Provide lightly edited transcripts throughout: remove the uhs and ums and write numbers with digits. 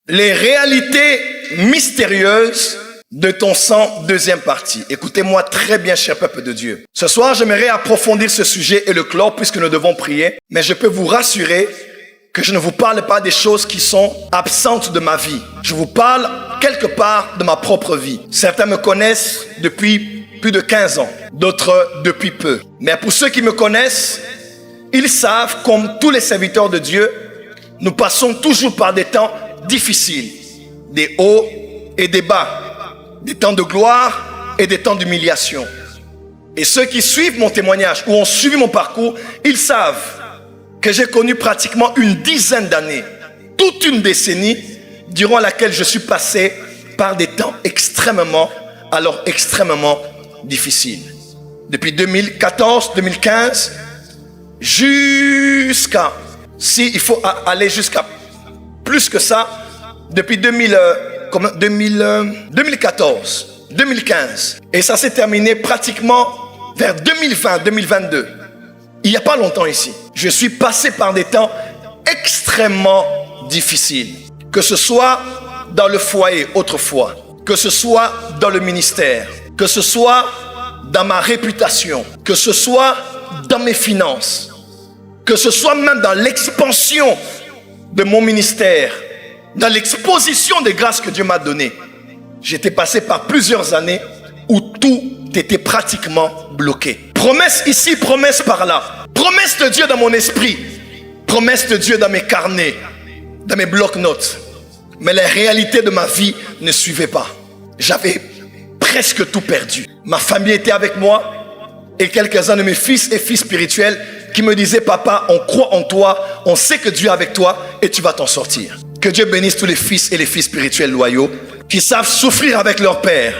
Les réalités mystérieuses de ton sang, deuxième partie. Écoutez-moi très bien, cher peuple de Dieu. Ce soir, j'aimerais approfondir ce sujet et le clore puisque nous devons prier. Mais je peux vous rassurer que je ne vous parle pas des choses qui sont absentes de ma vie. Je vous parle quelque part de ma propre vie. Certains me connaissent depuis plus de 15 ans, d'autres depuis peu. Mais pour ceux qui me connaissent, ils savent, comme tous les serviteurs de Dieu, nous passons toujours par des temps difficiles, des hauts et des bas, des temps de gloire et des temps d'humiliation. Et ceux qui suivent mon témoignage ou ont suivi mon parcours, ils savent que j'ai connu pratiquement une dizaine d'années, toute une décennie, durant laquelle je suis passé par des temps extrêmement difficiles. Depuis 2014-2015, jusqu'à, il faut aller jusqu'à plus que ça, depuis 2014, 2015. Et ça s'est terminé pratiquement vers 2020-2022. Il n'y a pas longtemps ici. Je suis passé par des temps extrêmement difficiles. Que ce soit dans le foyer autrefois, que ce soit dans le ministère, que ce soit dans ma réputation, que ce soit dans mes finances, que ce soit même dans l'expansion de mon ministère, dans l'exposition des grâces que Dieu m'a données. J'étais passé par plusieurs années où tout était pratiquement bloqué. Promesse ici, promesse par là. Promesse de Dieu dans mon esprit. Promesse de Dieu dans mes carnets, dans mes blocs-notes. Mais la réalité de ma vie ne suivait pas. J'avais presque tout perdu. Ma famille était avec moi et quelques-uns de mes fils et filles spirituels qui me disaient: papa, on croit en toi, on sait que Dieu est avec toi et tu vas t'en sortir. Que Dieu bénisse tous les fils et les filles spirituels loyaux qui savent souffrir avec leur père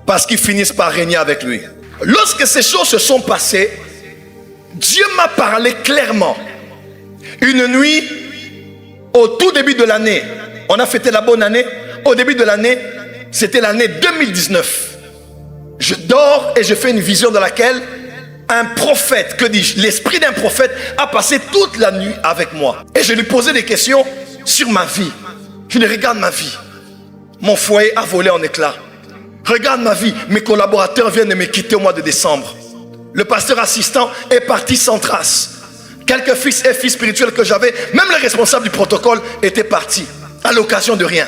parce qu'ils finissent par régner avec lui. Lorsque ces choses se sont passées, Dieu m'a parlé clairement. Une nuit, au tout début de l'année, on a fêté la bonne année. Au début de l'année, c'était l'année 2019. Je dors et je fais une vision dans laquelle un prophète, que dis-je, l'esprit d'un prophète a passé toute la nuit avec moi. Et je lui posais des questions sur ma vie. Je lui regarde ma vie. Mon foyer a volé en éclats. Regarde ma vie. Mes collaborateurs viennent de me quitter au mois de décembre. Le pasteur assistant est parti sans trace. Quelques fils et filles spirituels que j'avais, même le responsable du protocole était parti à l'occasion de rien.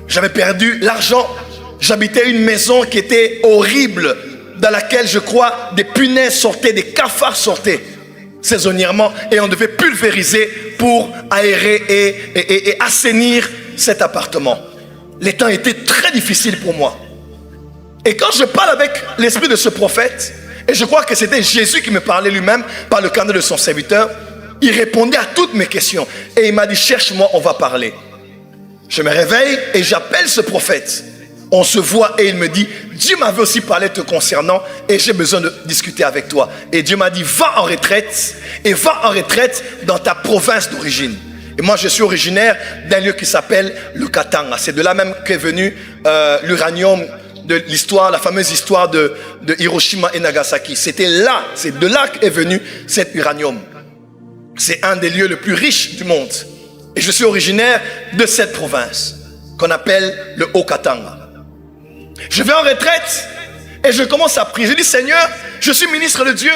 J'avais perdu l'argent. J'habitais une maison qui était horrible, dans laquelle, je crois, des punaises sortaient, des cafards sortaient saisonnièrement, et on devait pulvériser pour aérer et assainir cet appartement. Les temps étaient très difficiles pour moi. Et quand je parle avec l'esprit de ce prophète, et je crois que c'était Jésus qui me parlait lui-même par le canal de son serviteur, il répondait à toutes mes questions. Et il m'a dit: cherche-moi, on va parler. Je me réveille et j'appelle ce prophète. On se voit et il me dit: Dieu m'avait aussi parlé te concernant et j'ai besoin de discuter avec toi. Et Dieu m'a dit: va en retraite et va en retraite dans ta province d'origine. Et moi je suis originaire d'un lieu qui s'appelle le Katanga. C'est de là même qu'est venu l'uranium de l'histoire, la fameuse histoire de Hiroshima et Nagasaki. C'était là, c'est de là qu'est venu cet uranium. C'est un des lieux les plus riches du monde. Et je suis originaire de cette province qu'on appelle le Haut-Katanga. Je vais en retraite et je commence à prier. Je dis: Seigneur, je suis ministre de Dieu.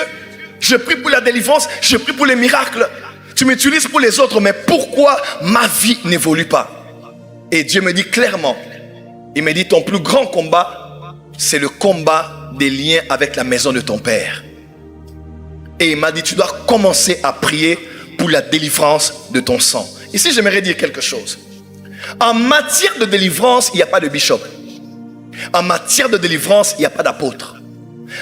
Je prie pour la délivrance, je prie pour les miracles. Tu m'utilises pour les autres, mais pourquoi ma vie n'évolue pas? Et Dieu me dit clairement, il me dit: ton plus grand combat, c'est le combat des liens avec la maison de ton père. Et il m'a dit: tu dois commencer à prier pour la délivrance de ton sang. Ici, j'aimerais dire quelque chose. En matière de délivrance, il n'y a pas de bishop. En matière de délivrance, il n'y a pas d'apôtre.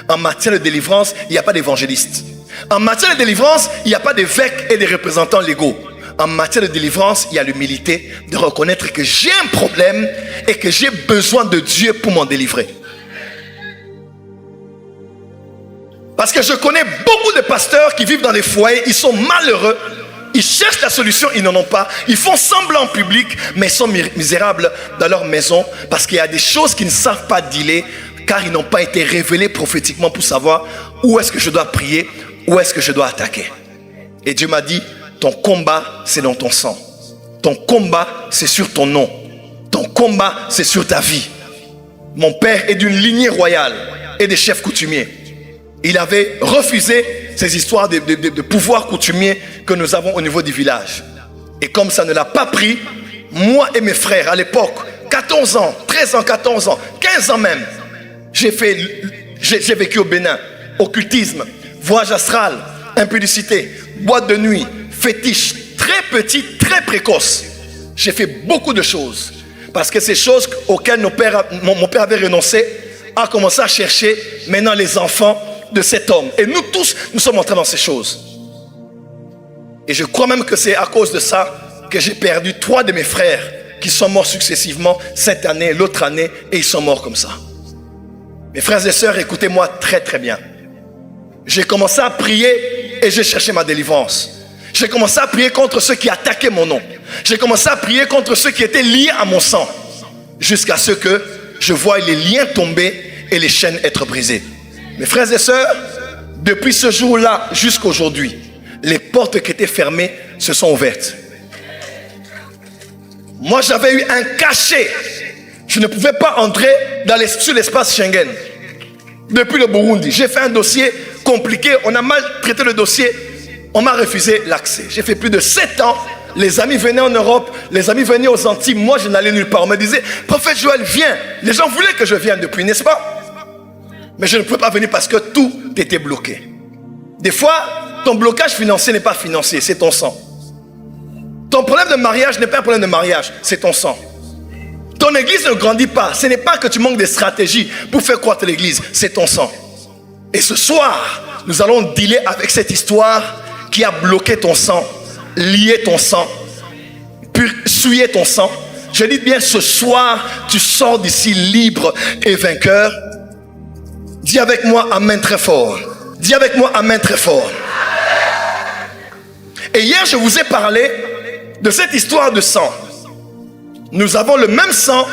En matière de délivrance, il n'y a pas d'évangéliste. En matière de délivrance, il n'y a pas d'évêques et de représentants légaux. En matière de délivrance, il y a l'humilité de reconnaître que j'ai un problème et que j'ai besoin de Dieu pour m'en délivrer. Parce que je connais beaucoup de pasteurs qui vivent dans des foyers, ils sont malheureux. Ils cherchent la solution, ils n'en ont pas. Ils font semblant en public, mais ils sont misérables dans leur maison parce qu'il y a des choses qu'ils ne savent pas dealer car ils n'ont pas été révélés prophétiquement pour savoir où est-ce que je dois prier, où est-ce que je dois attaquer. Et Dieu m'a dit: ton combat, c'est dans ton sang. ton combat, c'est sur ton nom. Ton combat, c'est sur ta vie. Mon père est d'une lignée royale et des chefs coutumiers. Il avait refusé ces histoires de pouvoir coutumier que nous avons au niveau du village. Et comme ça ne l'a pas pris, moi et mes frères à l'époque, 14 ans, 13 ans, 14 ans, 15 ans même, j'ai vécu au Bénin, occultisme, voyage astral, impudicité, boîte de nuit, fétiche, très petit, très précoce. J'ai fait beaucoup de choses. Parce que ces choses auxquelles mon père avait renoncé a commencé à chercher maintenant les enfants de cet homme. Et nous tous, nous sommes entrés dans ces choses. Et je crois même que c'est à cause de ça que j'ai perdu 3 de mes frères qui sont morts successivement cette année, l'autre année, et ils sont morts comme ça. Mes frères et sœurs, écoutez-moi très très bien. J'ai commencé à prier et j'ai cherché ma délivrance. J'ai commencé à prier contre ceux qui attaquaient mon nom. J'ai commencé à prier contre ceux qui étaient liés à mon sang. Jusqu'à ce que je voie les liens tomber et les chaînes être brisées. Mes frères et sœurs, depuis ce jour-là jusqu'à aujourd'hui, les portes qui étaient fermées se sont ouvertes. Moi, j'avais eu un cachet. Je ne pouvais pas entrer sur l'espace Schengen. Depuis le Burundi, j'ai fait un dossier compliqué. On a mal traité le dossier. On m'a refusé l'accès. J'ai fait plus de 7 ans. Les amis venaient en Europe, les amis venaient aux Antilles. Moi, je n'allais nulle part. On me disait, prophète Joël, viens. Les gens voulaient que je vienne depuis, n'est-ce pas? Mais je ne pouvais pas venir parce que tout était bloqué. Des fois, ton blocage financier n'est pas financier, c'est ton sang. Ton problème de mariage n'est pas un problème de mariage, c'est ton sang. Ton église ne grandit pas. Ce n'est pas que tu manques de stratégie pour faire croître l'église, c'est ton sang. Et ce soir, nous allons dealer avec cette histoire qui a bloqué ton sang, lié ton sang, souillé ton sang. Je dis bien, ce soir, tu sors d'ici libre et vainqueur. Dis avec moi amen très fort. Dis avec moi amen très fort. Et hier, je vous ai parlé de cette histoire de sang. Nous avons le même sang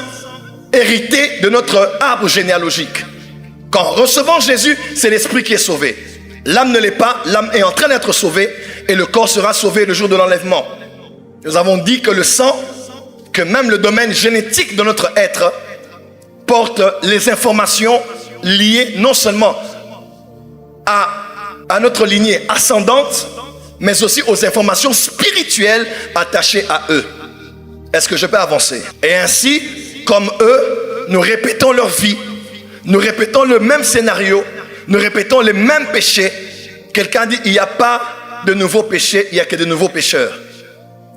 hérité de notre arbre généalogique. Quand recevons Jésus, c'est l'esprit qui est sauvé. L'âme ne l'est pas, l'âme est en train d'être sauvée et le corps sera sauvé le jour de l'enlèvement. Nous avons dit que le sang, que même le domaine génétique de notre être porte les informations liées non seulement à notre lignée ascendante, mais aussi aux informations spirituelles attachées à eux. Est-ce que je peux avancer? Et ainsi, comme eux, nous répétons leur vie, nous répétons le même scénario, nous répétons les mêmes péchés. Quelqu'un dit, il n'y a pas de nouveaux péchés, il n'y a que de nouveaux pécheurs.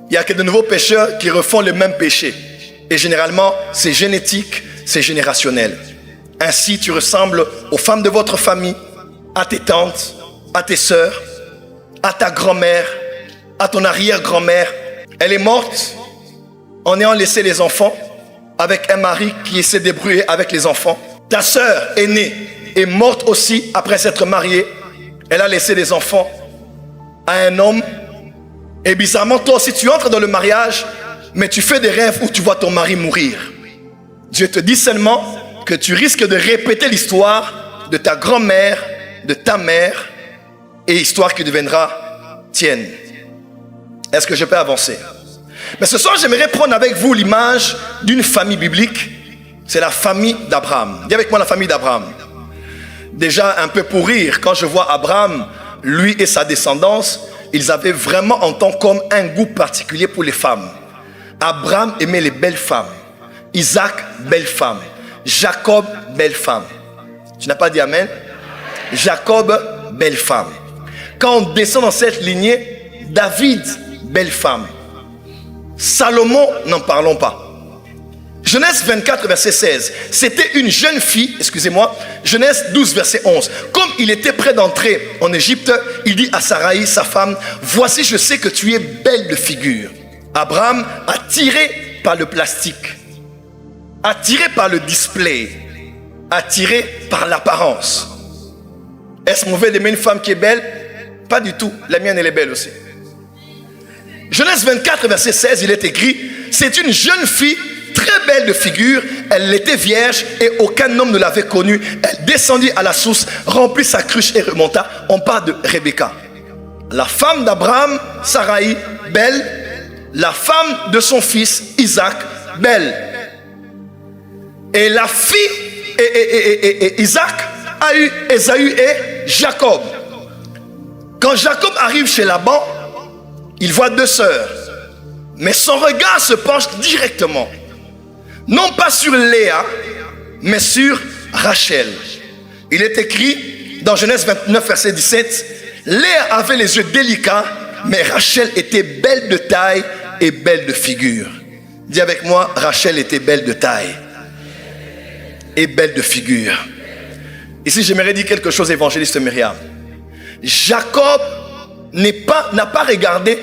Il n'y a que de nouveaux pécheurs qui refont les mêmes péchés. Et généralement, c'est génétique, c'est générationnel. Ainsi, tu ressembles aux femmes de votre famille, à tes tantes, à tes sœurs, à ta grand-mère, à ton arrière-grand-mère. Elle est morte en ayant laissé les enfants avec un mari qui s'est débrouillé avec les enfants. Ta sœur aînée est morte aussi après s'être mariée. Elle a laissé des enfants à un homme. Et bizarrement, toi aussi, tu entres dans le mariage, mais tu fais des rêves où tu vois ton mari mourir. Dieu te dit seulement que tu risques de répéter l'histoire de ta grand-mère, de ta mère, et histoire qui deviendra tienne. Est-ce que je peux avancer? Mais ce soir, j'aimerais prendre avec vous l'image d'une famille biblique. C'est la famille d'Abraham. Dis avec moi la famille d'Abraham. Déjà un peu pour rire, quand je vois Abraham, lui et sa descendance, ils avaient vraiment en tant qu'homme un goût particulier pour les femmes. Abraham aimait les belles femmes. Isaac, belle femme. Jacob, belle femme. Tu n'as pas dit amen? Jacob, belle femme. Quand on descend dans cette lignée, David, belle femme. Salomon, n'en parlons pas. Genèse 24, verset 16. C'était une jeune fille, Genèse 12, verset 11. Comme il était prêt d'entrer en Égypte, il dit à Sarai, sa femme, voici, je sais que tu es belle de figure. Abraham, attiré par le plastique, attiré par le display, attiré par l'apparence. Est-ce mauvais d'aimer une femme qui est belle? Pas du tout. La mienne, elle est belle aussi. Genèse 24, verset 16, il est écrit, c'est une jeune fille très belle de figure, elle était vierge et aucun homme ne l'avait connue. Elle descendit à la source, remplit sa cruche et remonta. On parle de Rebecca. La femme d'Abraham, Sarai, belle, la femme de son fils Isaac belle. Et la fille et Isaac a eu Ésaü et Jacob. Quand Jacob arrive chez Laban, il voit deux sœurs. Mais son regard se penche directement, non pas sur Léa, mais sur Rachel. Il est écrit dans Genèse 29, verset 17, Léa avait les yeux délicats, mais Rachel était belle de taille et belle de figure. Dis avec moi, Rachel était belle de taille et belle de figure. Ici, j'aimerais dire quelque chose, évangéliste Myriam. Jacob n'a pas regardé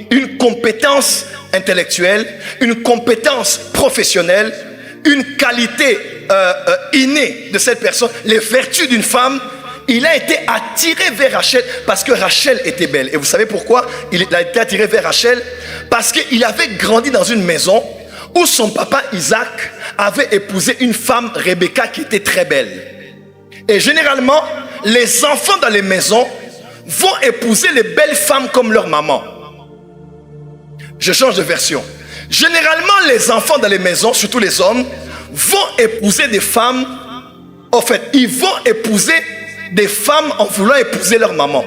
une compétence intellectuelle, une compétence professionnelle, une qualité innée de cette personne, les vertus d'une femme. Il a été attiré vers Rachel parce que Rachel était belle. Et vous savez pourquoi il a été attiré vers Rachel? Parce qu'il avait grandi dans une maison où son papa Isaac avait épousé une femme, Rebecca, qui était très belle. Et généralement, les enfants dans les maisons vont épouser les belles femmes comme leur maman. Je change de version. Généralement, les enfants dans les maisons, surtout les hommes, vont épouser des femmes. En fait, ils vont épouser des femmes en voulant épouser leur maman.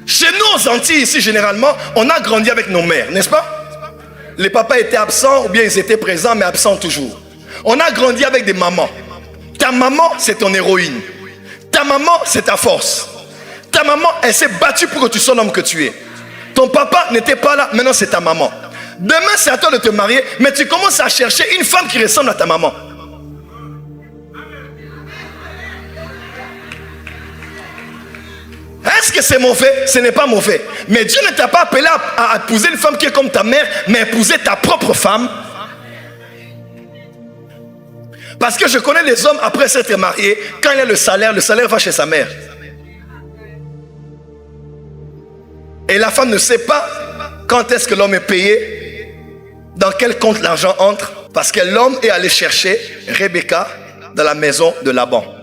Chez nous, aux Antilles, ici, généralement, on a grandi avec nos mères, n'est-ce pas? Les papas étaient absents ou bien ils étaient présents, mais absents toujours. On a grandi avec des mamans. Ta maman, c'est ton héroïne. Ta maman, c'est ta force. Ta maman, elle s'est battue pour que tu sois l'homme que tu es. Ton papa n'était pas là, maintenant c'est ta maman. Demain, c'est à toi de te marier, mais tu commences à chercher une femme qui ressemble à ta maman. Est-ce que c'est mauvais? Ce n'est pas mauvais. Mais Dieu ne t'a pas appelé à épouser une femme qui est comme ta mère, mais épouser ta propre femme. Parce que je connais des hommes, après s'être mariés, quand il a le salaire va chez sa mère. Et la femme ne sait pas quand est-ce que l'homme est payé, dans quel compte l'argent entre, parce que l'homme est allé chercher Rebecca dans la maison de Laban.